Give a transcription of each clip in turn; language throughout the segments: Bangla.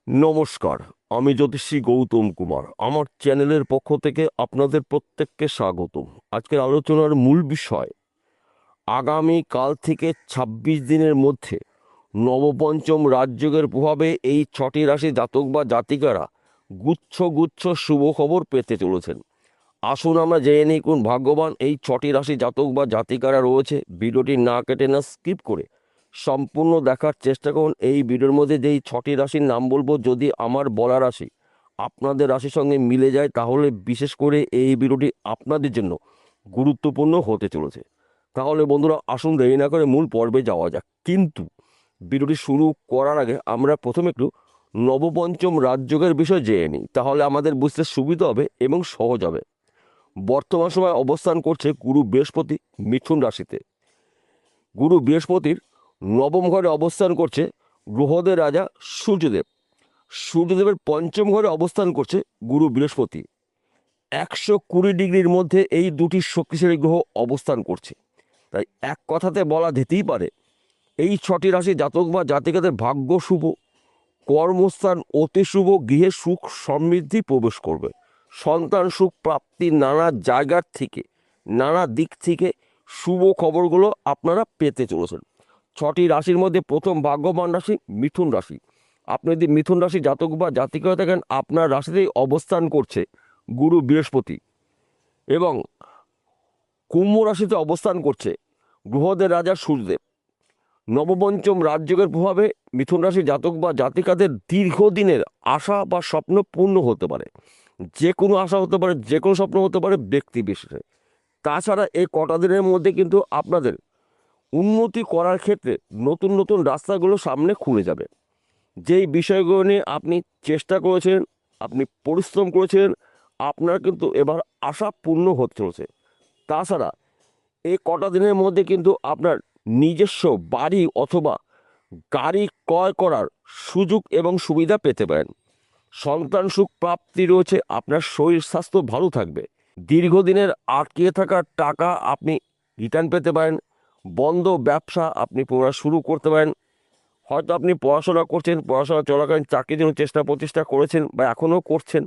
নমস্কার, আমি জ্যোতিষী গৌতম কুমার। আমার চ্যানেলের পক্ষ থেকে আপনাদের প্রত্যেককে স্বাগতম। আজকের আলোচনার মূল বিষয়, আগামী কাল থেকে ২৬ দিনের মধ্যে নবপঞ্চম রাজযোগের প্রভাবে এই ৬টি রাশি জাতক বা জাতিকারা গুচ্ছ গুচ্ছ শুভ খবর পেতে চলেছেন। আসুন আমরা জেনে নিই কোন ভাগ্যবান এই ৬টি রাশি জাতক বা জাতিকারা রয়েছে। ভিডিওটি না কেটে না স্কিপ করে সম্পূর্ণ দেখার চেষ্টা করুন। এই ভিডিওর মধ্যে যেই ৬টি রাশির নাম বলবো, যদি আমার বলা রাশি আপনাদের রাশির সঙ্গে মিলে যায় তাহলে বিশেষ করে এই ভিডিওটি আপনাদের জন্য গুরুত্বপূর্ণ হতে চলেছে। তাহলে বন্ধুরা, আসুন দেরি না করে মূল পর্বে যাওয়া যাক। কিন্তু ভিডিওটি শুরু করার আগে আমরা প্রথমে একটু নবপঞ্চম রাজযোগের বিষয় জেনে নিই, তাহলে আমাদের বুঝতে সুবিধা হবে এবং সহজ হবে। বর্তমান সময় অবস্থান করছে গুরু বৃহস্পতি মিথুন রাশিতে। গুরু বৃহস্পতির নবম ঘরে অবস্থান করছে গ্রহদের রাজা সূর্যদেব। সূর্যদেবের পঞ্চম ঘরে অবস্থান করছে গুরু বৃহস্পতি। ১২০ ডিগ্রির মধ্যে এই দুটি শক্তিশালী গ্রহ অবস্থান করছে। তাই এক কথাতে বলা যেতেই পারে, এই ৬টি রাশি জাতক বা জাতিকাদের ভাগ্য শুভ, কর্মস্থান অতি শুভ, গৃহে সুখ সমৃদ্ধি প্রবেশ করবে। সন্তান সুখ প্রাপ্তি, নানা জায়গার থেকে নানা দিক থেকে শুভ খবরগুলো আপনারা পেতে চলেছেন। ৬টি রাশির মধ্যে প্রথম ভাগ্যবান রাশি মিথুন রাশি। আপনি যদি মিথুন রাশি জাতক বা জাতিকা হয়ে থাকেন, আপনার রাশিতেই অবস্থান করছে গুরু বৃহস্পতি এবং কুম্ভ রাশিতে অবস্থান করছে গ্রহদের রাজা সূর্যদেব। নবপঞ্চম রাজযোগের প্রভাবে মিথুন রাশি জাতক বা জাতিকাদের দীর্ঘদিনের আশা বা স্বপ্ন পূর্ণ হতে পারে। যে কোনো আশা হতে পারে, যে কোনো স্বপ্ন হতে পারে ব্যক্তি বিশেষে। তাছাড়া এই কটা দিনের মধ্যে কিন্তু আপনাদের উন্নতি করার ক্ষেত্রে নতুন নতুন রাস্তাগুলো সামনে খুলে যাবে। যেই বিষয়গুলো নিয়ে আপনি চেষ্টা করেছেন, আপনি পরিশ্রম করেছেন, আপনার কিন্তু এবার আশা পূর্ণ হতে চলেছে। তাছাড়া এই কটা দিনের মধ্যে কিন্তু আপনার নিজস্ব বাড়ি অথবা গাড়ি ক্রয় করার সুযোগ এবং সুবিধা পেতে পারেন। সন্তান সুখ প্রাপ্তি রয়েছে। আপনার শরীর স্বাস্থ্য ভালো থাকবে। দীর্ঘদিনের আটকে থাকা টাকা আপনি রিটার্ন পেতে পারেন। বন্ধ ব্যবসা আপনি পুনরায় শুরু করতে পারেন। হয়তো আপনি পড়াশোনা করছেন, পড়াশোনা চলাকালীন চাকরির জন্য চেষ্টা প্রচেষ্টা করেছেন বা এখনও করছেন,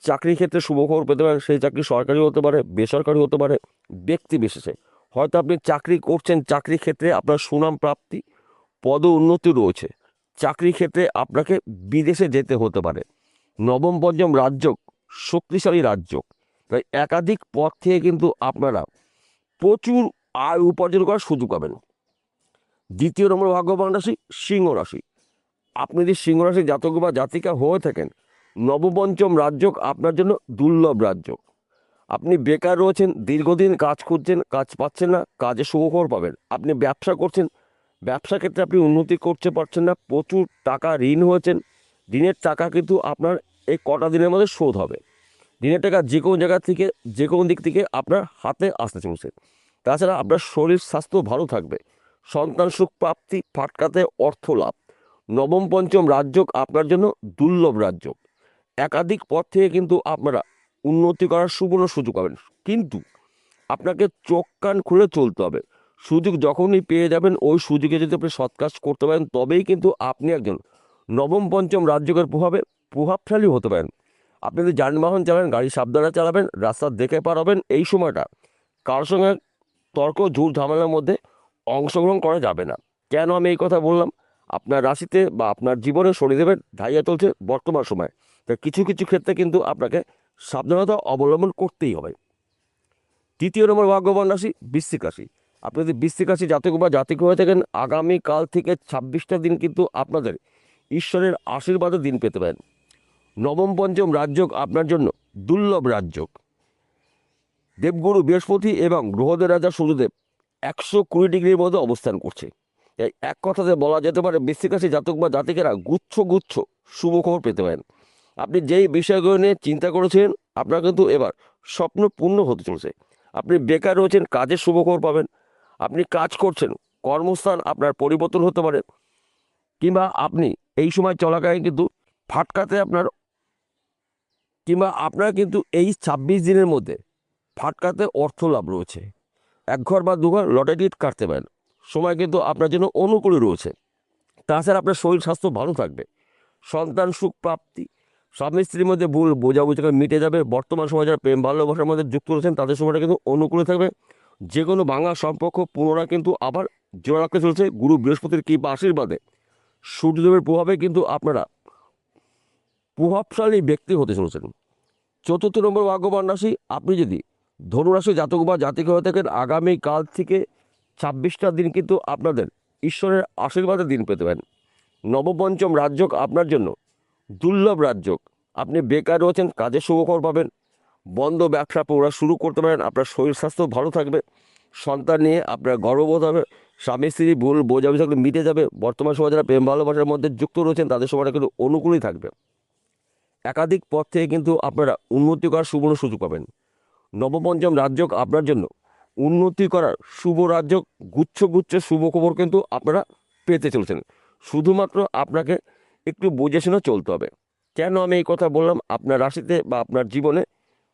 চাকরির ক্ষেত্রে শুভখবর পেতে পারেন। সেই চাকরি সরকারি হতে পারে, বেসরকারি হতে পারে, ব্যক্তি বিশেষে। হয়তো আপনি চাকরি করছেন, চাকরির ক্ষেত্রে আপনার সুনাম প্রাপ্তি, পদ উন্নতি রয়েছে। চাকরির ক্ষেত্রে আপনাকে বিদেশে যেতে হতে পারে। নবম পঞ্চম রাজযোগ শক্তিশালী রাজযোগ। তাই একাধিক পথ থেকে কিন্তু আপনারা প্রচুর আয় উপার্জন করার সুযোগ পাবেন। দ্বিতীয় নম্বর ভাগ্যবান রাশি সিংহ রাশি। আপনি যদি সিংহ রাশি জাতক বা জাতিকা হয়ে থাকেন, নবপঞ্চম রাজযোগ আপনার জন্য দুর্লভ রাজযোগ। আপনি বেকার রয়েছেন, দীর্ঘদিন কাজ খুঁজছেন, কাজ পাচ্ছেন না, কাজে সুখবর পাবেন। আপনি ব্যবসা করছেন, ব্যবসা ক্ষেত্রে আপনি উন্নতি করতে পারছেন না, প্রচুর টাকা ঋণ হয়েছেন। ঋণের টাকা কিন্তু আপনার এই কটা দিনের মধ্যে শোধ হবে। ঋণের টাকা যে কোনো জায়গা থেকে, যে কোনো দিক থেকে আপনার হাতে আসতে চলছে। তাছাড়া আপনার শরীর স্বাস্থ্য ভালো থাকবে। সন্তান সুখ প্রাপ্তি, ফাটকাতে অর্থ লাভ। নবম পঞ্চম রাজযোগ আপনার জন্য দুর্লভ রাজযোগ। একাধিক পথ থেকে কিন্তু আপনারা উন্নতি করার সুবর্ণ সুযোগ পাবেন। কিন্তু আপনাকে চোখ কান খুলে চলতে হবে। সুযোগ যখনই পেয়ে যাবেন, ওই সুযোগে যদি আপনি সৎ কাজ করতে পারেন, তবেই কিন্তু আপনি একজন নবম পঞ্চম রাজযোগের প্রভাবে প্রভাবশালী হতে পারেন। আপনি যদি যানবাহন চালাবেন, গাড়ি সাবধানে চালাবেন, রাস্তা দেখে পার হবেন। এই সময়টা কারোর সঙ্গে তর্ক ঝুট ঝামেলার মধ্যে অংশগ্রহণ করা যাবে না। কেন আমি এই কথা বললাম? আপনার রাশিতে বা আপনার জীবনে শনিদেবের ঢাইয়া চলছে বর্তমান সময়। তাই কিছু কিছু ক্ষেত্রে কিন্তু আপনাকে সাবধানতা অবলম্বন করতেই হবে। তৃতীয় নম্বর ভাগ্যবান রাশি বৃশ্চিক রাশি। আপনি যদি বৃশ্চিক রাশি জাতক বা জাতিক হয়ে থাকেন, আগামীকাল থেকে ২৬টা দিন কিন্তু আপনাদের ঈশ্বরের আশীর্বাদের দিন পেতে পারেন। নবম পঞ্চম রাজযোগ আপনার জন্য দুর্লভ রাজযোগ। দেবগুরু বৃহস্পতি এবং গ্রহদের রাজা সূর্যদেব ১২০ ডিগ্রির মধ্যে অবস্থান করছে। তাই এক কথাতে বলা যেতে পারে, বৃশ্চিক রাশি জাতক বা জাতিকেরা গুচ্ছ গুচ্ছ শুভ খবর পেতে পারেন। আপনি যেই বিষয়গুলো নিয়ে চিন্তা করেছেন, আপনার কিন্তু এবার স্বপ্ন পূর্ণ হতে চলেছে। আপনি বেকার রয়েছেন, কাজের শুভ খবর পাবেন। আপনি কাজ করছেন, কর্মস্থান আপনার পরিবর্তন হতে পারে। কিংবা আপনি এই সময় চলাকালীন কিন্তু ফাটকাতে আপনার, কিংবা আপনার কিন্তু এই ২৬ দিনের মধ্যে ফাটকাতে অর্থ লাভ রয়েছে। এক ঘর বা দুঘর লটারি টিকিট কাটতে পারেন। সময় কিন্তু আপনার জন্য অনুকূলে রয়েছে। তাছাড়া আপনার শরীর স্বাস্থ্য ভালো থাকবে। সন্তান সুখ প্রাপ্তি, স্বামী স্ত্রীর মধ্যে ভুল বোঝাবুঝিটা মিটে যাবে। বর্তমান সময়ে যারা প্রেম ভালোবাসার মধ্যে যুক্ত রয়েছেন তাদের সময়টা কিন্তু অনুকূলে থাকবে। যে কোনো ভাঙা সম্পর্ক পুনরায় কিন্তু আবার জোড়া রাখতে চলছে গুরু বৃহস্পতির কৃপা আশীর্বাদে। সূর্যদেবের প্রভাবে কিন্তু আপনারা প্রভাবশালী ব্যক্তি হতে চলেছেন। চতুর্থ নম্বর ভাগ্যবান রাশি, আপনি যদি ধনুরাশি জাতক বা জাতিক হয়ে থাকেন, আগামীকাল থেকে 26টা দিন কিন্তু আপনাদের ঈশ্বরের আশীর্বাদের দিন পেতে পারেন। নবপঞ্চম রাজযোগ আপনার জন্য দুর্লভ রাজযোগ। আপনি বেকার রয়েছেন, কাজের শুভখবর পাবেন। বন্ধ ব্যবসা পুনরায় শুরু করতে পারেন। আপনার শরীর স্বাস্থ্য ভালো থাকবে। সন্তান নিয়ে আপনার গর্ববোধ হবে। স্বামী স্ত্রী ভুল বোঝাবুঝি থাকলে মিটে যাবে। বর্তমান সময় যারা প্রেম ভালোবাসার মধ্যে যুক্ত রয়েছেন তাদের সময়টা কিন্তু অনুকূলই থাকবে। একাধিক পথ থেকে কিন্তু আপনারা উন্নতি করার সুবর্ণ সুযোগ পাবেন। নবপঞ্চম রাজযোগ আপনার জন্য উন্নতি করার শুভ রাজযোগ। গুচ্ছ গুচ্ছ শুভ খবর কিন্তু আপনারা পেতে চলছেন। শুধুমাত্র আপনাকে একটু বুঝে শুনে চলতে হবে। কেন আমি এই কথা বললাম, আপনার রাশিতে বা আপনার জীবনে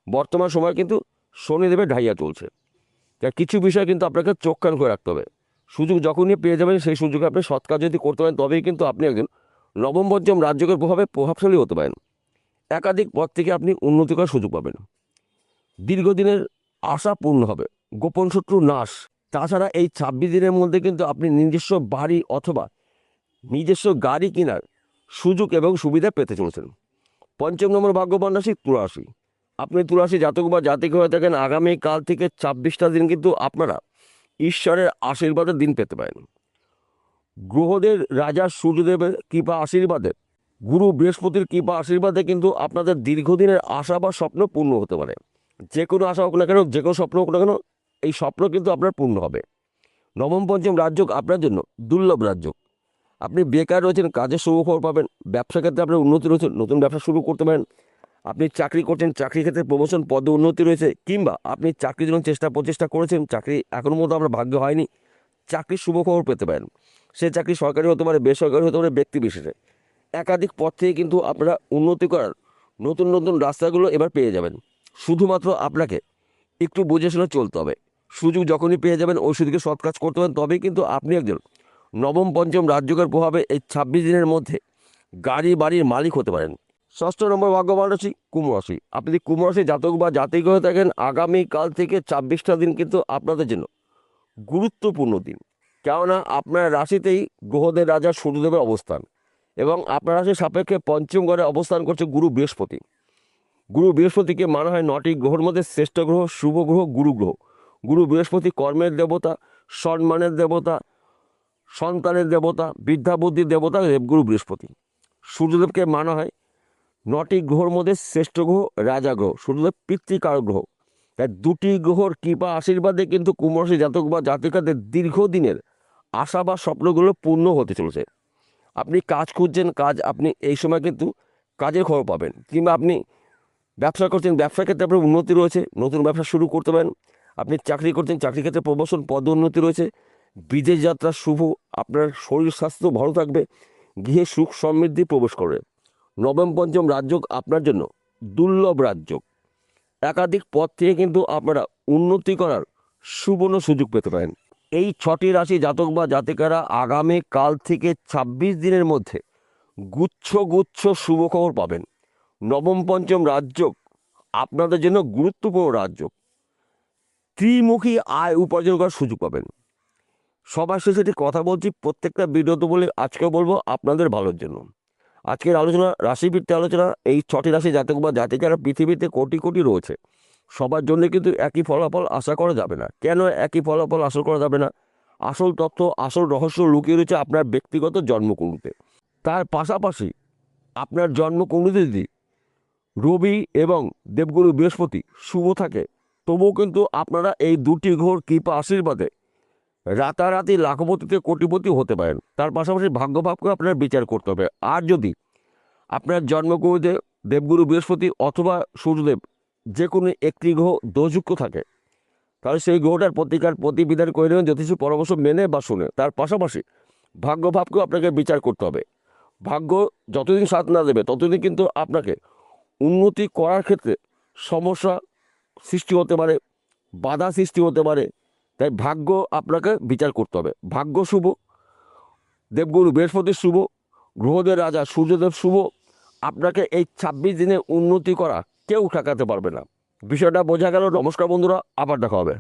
বর্তমান সময় কিন্তু শনিদেবের ঢাইয়া চলছে। তার কিছু বিষয় কিন্তু আপনাকে চোখ কান করে রাখতে হবে। সুযোগ যখনই পেয়ে যাবেন সেই সুযোগে আপনি সৎ কাজ যদি করতে পারেন তবেই কিন্তু আপনি একজন নবম পঞ্চম রাজযোগের প্রভাবে প্রভাবশালী হতে পারেন। একাধিক পথ থেকে আপনি উন্নতি করার সুযোগ পাবেন। দীর্ঘদিনের আশা পূর্ণ হবে। গোপন শত্রু নাশ। তাছাড়া এই 26 দিনের মধ্যে কিন্তু আপনি নিজস্ব বাড়ি অথবা নিজস্ব গাড়ি কেনার সুযোগ এবং সুবিধা পেতে চলেছেন। পঞ্চম নম্বর ভাগ্যবান রাশি তুলারাশি। আপনি তুলারাশি জাতক বা জাতিক হয়ে থাকেন, আগামীকাল থেকে 26টা দিন কিন্তু আপনারা ঈশ্বরের আশীর্বাদের দিন পেতে পারেন। গ্রহদের রাজা সূর্যদেবের কৃপা আশীর্বাদে, গুরু বৃহস্পতির কৃপা আশীর্বাদে কিন্তু আপনাদের দীর্ঘদিনের আশা বা স্বপ্ন পূর্ণ হতে পারে। যে কোনো আশা হোক না কেন, যে কোনো স্বপ্ন হোক না কেন, এই স্বপ্ন কিন্তু আপনার পূর্ণ হবে। নবম পঞ্চম রাজযোগ আপনার জন্য দুর্লভ রাজযোগ। আপনি বেকার রয়েছেন, কাজের শুভখবর পাবেন। ব্যবসা ক্ষেত্রে আপনার উন্নতি রয়েছে, নতুন ব্যবসা শুরু করতে পারেন। আপনি চাকরি করছেন, চাকরি ক্ষেত্রে প্রমোশন পদে উন্নতি রয়েছে, কিংবা আপনি চাকরির জন্য প্রচেষ্টা করেছেন, চাকরি এখনো মতো আপনার ভাগ্য হয়নি, চাকরির শুভখবর পেতে পারেন। সে চাকরি সরকারি হতে পারে, বেসরকারি হতে পারে, ব্যক্তি বিশেষে। একাধিক পথ থেকে কিন্তু আপনারা উন্নতি করার নতুন নতুন রাস্তাগুলো এবার পেয়ে যাবেন। শুধুমাত্র আপনাকে একটু বুঝে শুনে চলতে হবে। সুযোগ যখনই পেয়ে যাবেন ওই সুযোগে সৎ কাজ করতে পারেন তবেই কিন্তু আপনি একজন নবম পঞ্চম রাজযোগের প্রভাবে এই 26 দিনের মধ্যে গাড়ি বাড়ির মালিক হতে পারেন। ষষ্ঠ নম্বর ভাগ্যবান রাশি কুম্ভ রাশি। আপনি যদি কুম্ভ রাশি জাতক বা জাতিক হয়ে থাকেন, আগামীকাল থেকে 26টা দিন কিন্তু আপনাদের জন্য গুরুত্বপূর্ণ দিন। কেননা আপনার রাশিতেই গ্রহদের রাজা সূর্যদেবের অবস্থান এবং আপনার রাশির সাপেক্ষে পঞ্চম ঘরে অবস্থান করছে গুরু বৃহস্পতি। গুরু বৃহস্পতিকে মানা হয় 9টি গ্রহের মধ্যে শ্রেষ্ঠ গ্রহ, শুভ গ্রহ, গুরু গ্রহ। গুরু বৃহস্পতি কর্মের দেবতা, সম্মানের দেবতা, সন্তানের দেবতা, বিদ্যা বুদ্ধির দেবতা দেবগুরু বৃহস্পতি। সূর্যদেবকে মানা হয় 9টি গ্রহের মধ্যে শ্রেষ্ঠ গ্রহ, রাজা গ্রহ। সূর্যদেব পিতৃকারক গ্রহ। তাই দুটি গ্রহর কৃপা আশীর্বাদে কিন্তু কুম্ভ রাশি জাতক বা জাতিকাদের দীর্ঘদিনের আশা বা স্বপ্নগুলো পূর্ণ হতে চলেছে। আপনি কাজ খুঁজছেন, কাজ আপনি এই সময় কিন্তু কাজের খবর পাবেন। কিংবা আপনি ব্যবসা করছেন, ব্যবসার ক্ষেত্রে আপনার উন্নতি রয়েছে, নতুন ব্যবসা শুরু করতে পারেন। আপনি চাকরি করছেন, চাকরি ক্ষেত্রে প্রমোশন পদোন্নতি রয়েছে। বিদেশ যাত্রা শুভ। আপনার শরীর স্বাস্থ্য ভালো থাকবে। গৃহে সুখ সমৃদ্ধি প্রবেশ করবে। নবম পঞ্চম রাজযোগ আপনার জন্য দুর্লভ রাজযোগ। একাধিক পথ থেকে কিন্তু আপনারা উন্নতি করার সুবর্ণ সুযোগ পেতে পারেন। এই 6টি রাশি জাতক বা জাতিকারা আগামী কাল থেকে 26 দিনের মধ্যে গুচ্ছ গুচ্ছ শুভ খবর পাবেন। নবম পঞ্চম রাজযোগ আপনাদের জন্য গুরুত্বপূর্ণ রাজযোগ। ত্রিমুখী আয় উপার্জন করার সুযোগ পাবেন। সবার শেষে একটি কথা বলছি, প্রত্যেকটা ভিডিওতে বলে আজকেও বলবো আপনাদের ভালোর জন্য। আজকের আলোচনা রাশিভিত্তিক আলোচনা। এই 6টি রাশি জাতক বা জাতিকারা পৃথিবীতে কোটি কোটি রয়েছে, সবার জন্য কিন্তু একই ফলাফল আশা করা যাবে না। কেন একই ফলাফল আশা করা যাবে না? আসল তথ্য, আসল রহস্য লুকিয়ে রয়েছে আপনার ব্যক্তিগত জন্মকুণ্ডলিতে। তার পাশাপাশি আপনার জন্মকুণ্ডলিতে যদি রবি এবং দেবগুরু বৃহস্পতি শুভ থাকে তবুও কিন্তু আপনারা এই দুটি গ্রহর কৃপা আশীর্বাদে রাতারাতি লাখপতিতে কোটিপতি হতে পারেন। তার পাশাপাশি ভাগ্যভাবকে আপনার বিচার করতে হবে। আর যদি আপনার জন্মকুণ্ডলিতে দেবগুরু বৃহস্পতি অথবা সূর্যদেব যে কোনো একটি গ্রহ দোষযুক্ত থাকে তাহলে সেই গ্রহটার প্রতিবিধান করে নেবেন জ্যোতিষ পরামর্শ মেনে বা শুনে। তার পাশাপাশি ভাগ্যভাবকেও আপনাকে বিচার করতে হবে। ভাগ্য যতদিন সাথ না দেবে ততদিন কিন্তু আপনাকে উন্নতি করার ক্ষেত্রে সমস্যা সৃষ্টি হতে পারে, বাধা সৃষ্টি হতে পারে। তাই ভাগ্য আপনাকে বিচার করতে হবে। ভাগ্য শুভ, দেবগুরু বৃহস্পতি শুভ, গ্রহদের রাজা সূর্যদেব শুভ, আপনাকে এই 26 দিনে উন্নতি করা কেউ ঠেকাতে পারবে না। বিষয়টা বোঝা গেল। নমস্কার বন্ধুরা, আবার দেখা হবে।